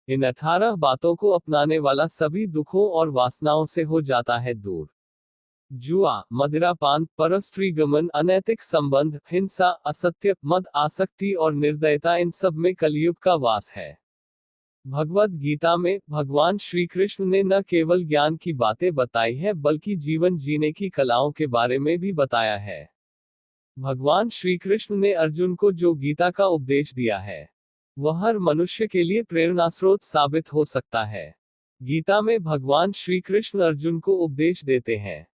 इन 18 बातों को अपनाने वाला सभी दुखों और वासनाओं से हो जाता है दूर। जुआ, मदिरापान, परस्त्री गमन, अनैतिक संबंध, हिंसा, असत्य, मद, आसक्ति और निर्दयता, इन सब में कलयुग का वास है। भगवद गीता में भगवान श्री कृष्ण ने न केवल ज्ञान की बातें बताई है बल्कि जीवन जीने की कलाओं के बारे में भी बताया है। भगवान श्री कृष्ण ने अर्जुन को जो गीता का उपदेश दिया है वह हर मनुष्य के लिए प्रेरणास्रोत साबित हो सकता है। गीता में भगवान श्री कृष्ण अर्जुन को उपदेश देते हैं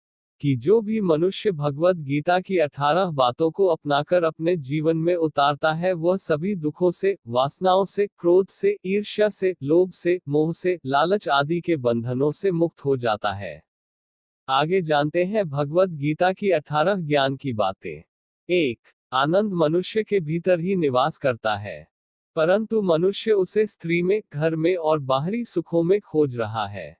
कि जो भी मनुष्य भगवद गीता की 18 बातों को अपनाकर अपने जीवन में उतारता है वह सभी दुखों से, वासनाओं से, क्रोध से, ईर्ष्या से, लोभ से, मोह से, लालच आदि के बंधनों से मुक्त हो जाता है। आगे जानते हैं भगवद गीता की 18 ज्ञान की बातें। 1. आनंद मनुष्य के भीतर ही निवास करता है, परंतु मनुष्य उसे स्त्री में, घर में और बाहरी सुखों में खोज रहा है।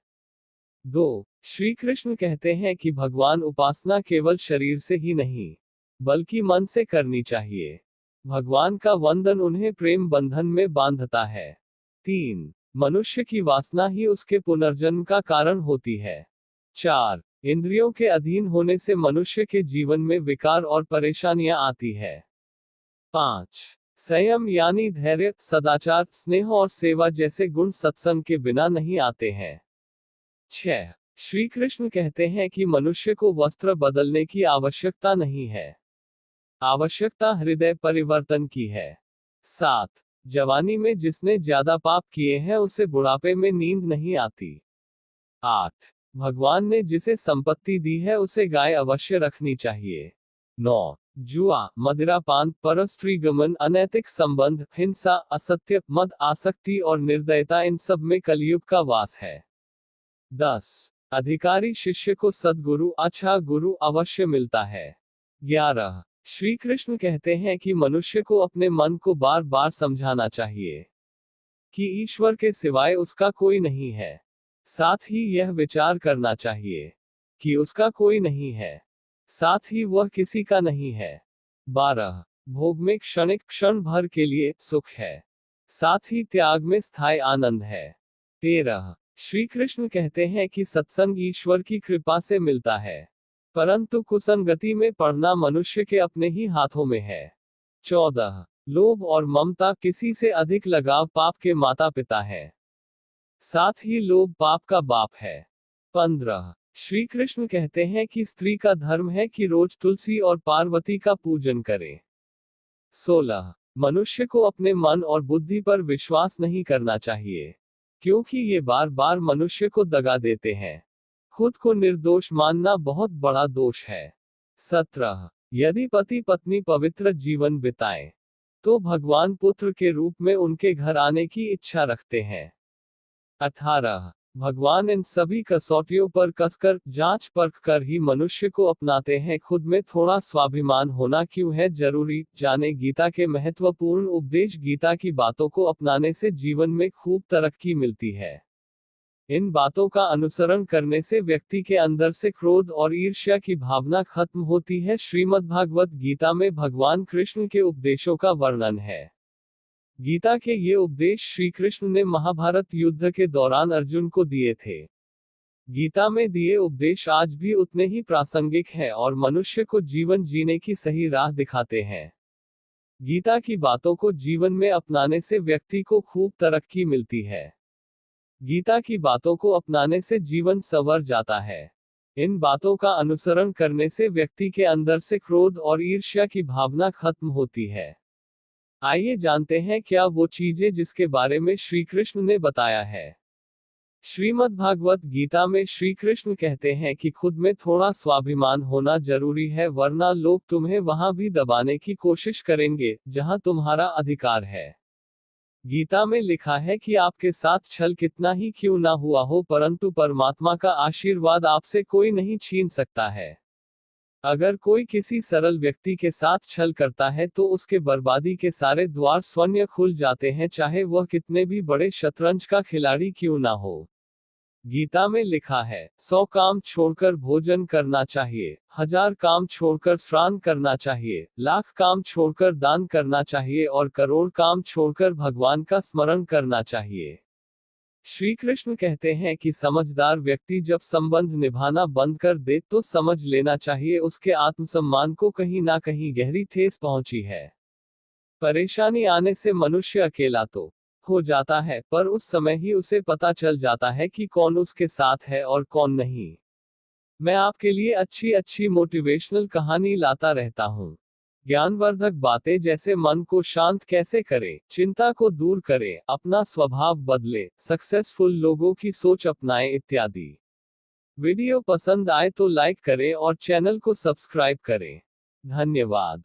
2. श्री कृष्ण कहते हैं कि भगवान उपासना केवल शरीर से ही नहीं बल्कि मन से करनी चाहिए। भगवान का वंदन उन्हें प्रेम बंधन में बांधता है। 3. मनुष्य की वासना ही उसके पुनर्जन्म का कारण होती है। 4. इंद्रियों के अधीन होने से मनुष्य के जीवन में विकार और परेशानियां आती है। 5. संयम यानी धैर्य, सदाचार, स्नेह और सेवा जैसे गुण सत्संग के बिना नहीं आते हैं। 6. श्री कृष्ण कहते हैं कि मनुष्य को वस्त्र बदलने की आवश्यकता नहीं है, आवश्यकता हृदय परिवर्तन की है। 7. जवानी में जिसने ज्यादा पाप किए हैं उसे बुढ़ापे में नींद नहीं आती। 8. भगवान ने जिसे संपत्ति दी है उसे गाय अवश्य रखनी चाहिए। 9. जुआ, मदिरापान, परस्त्री गमन, अनैतिक संबंध, हिंसा, असत्य, मद, आसक्ति और निर्दयता, इन सब में कलयुग का वास है। 10. अधिकारी शिष्य को सद्गुरु, अच्छा गुरु अवश्य मिलता है। 11. श्री कृष्ण कहते हैं कि मनुष्य को अपने मन को बार बार समझाना चाहिए कि ईश्वर के सिवाय उसका कोई नहीं है। साथ ही यह विचार करना चाहिए कि उसका कोई नहीं है, साथ ही वह किसी का नहीं है। 12. भोग में क्षणिक, क्षण भर के लिए सुख है, साथ ही त्याग में स्थायी आनंद है। 13. श्री कृष्ण कहते हैं कि सत्संग ईश्वर की कृपा से मिलता है, परंतु कुसंगति में पड़ना मनुष्य के अपने ही हाथों में है। 14. लोभ और ममता, किसी से अधिक लगाव पाप के माता पिता है, साथ ही लोभ पाप का बाप है। 15. श्री कृष्ण कहते हैं कि स्त्री का धर्म है कि रोज तुलसी और पार्वती का पूजन करे। 16. मनुष्य को अपने मन और बुद्धि पर विश्वास नहीं करना चाहिए, क्योंकि ये बार बार मनुष्य को दगा देते हैं। खुद को निर्दोष मानना बहुत बड़ा दोष है। 17. यदि पति पत्नी पवित्र जीवन बिताएं, तो भगवान पुत्र के रूप में उनके घर आने की इच्छा रखते हैं। 18. भगवान इन सभी कसौटियों पर कसकर, जांच परख कर ही मनुष्य को अपनाते हैं। खुद में थोड़ा स्वाभिमान होना क्यों है जरूरी, जाने गीता के महत्वपूर्ण उपदेश। गीता की बातों को अपनाने से जीवन में खूब तरक्की मिलती है। इन बातों का अनुसरण करने से व्यक्ति के अंदर से क्रोध और ईर्ष्या की भावना खत्म होती है। श्रीमद्भागवत गीता में भगवान कृष्ण के उपदेशों का वर्णन है। गीता के ये उपदेश श्री कृष्ण ने महाभारत युद्ध के दौरान अर्जुन को दिए थे। गीता में दिए उपदेश आज भी उतने ही प्रासंगिक हैं और मनुष्य को जीवन जीने की सही राह दिखाते हैं। गीता की बातों को जीवन में अपनाने से व्यक्ति को खूब तरक्की मिलती है। गीता की बातों को अपनाने से जीवन संवर जाता है। इन बातों का अनुसरण करने से व्यक्ति के अंदर से क्रोध और ईर्ष्या की भावना खत्म होती है। आइए जानते हैं क्या वो चीजें जिसके बारे में श्री कृष्ण ने बताया है। श्रीमद्भागवत गीता में श्री कृष्ण कहते हैं कि खुद में थोड़ा स्वाभिमान होना जरूरी है, वरना लोग तुम्हें वहां भी दबाने की कोशिश करेंगे जहां तुम्हारा अधिकार है। गीता में लिखा है कि आपके साथ छल कितना ही क्यों ना हुआ हो, परंतु परमात्मा का आशीर्वाद आपसे कोई नहीं छीन सकता है। अगर कोई किसी सरल व्यक्ति के साथ छल करता है तो उसके बर्बादी के सारे द्वार स्वयं खुल जाते हैं, चाहे वह कितने भी बड़े शतरंज का खिलाड़ी क्यों ना हो। गीता में लिखा है, 100 काम छोड़कर भोजन करना चाहिए, 1000 काम छोड़कर स्नान करना चाहिए, लाख काम छोड़कर दान करना चाहिए और करोड़ काम छोड़कर भगवान का स्मरण करना चाहिए। श्री कृष्ण कहते हैं कि समझदार व्यक्ति जब संबंध निभाना बंद कर दे तो समझ लेना चाहिए उसके आत्मसम्मान को कहीं ना कहीं गहरी ठेस पहुंची है। परेशानी आने से मनुष्य अकेला तो हो जाता है, पर उस समय ही उसे पता चल जाता है कि कौन उसके साथ है और कौन नहीं। मैं आपके लिए अच्छी अच्छी मोटिवेशनल कहानी लाता रहता हूँ। ज्ञानवर्धक बातें जैसे मन को शांत कैसे करें, चिंता को दूर करें, अपना स्वभाव बदले, सक्सेसफुल लोगों की सोच अपनाएं इत्यादि। वीडियो पसंद आए तो लाइक करें और चैनल को सब्सक्राइब करें। धन्यवाद।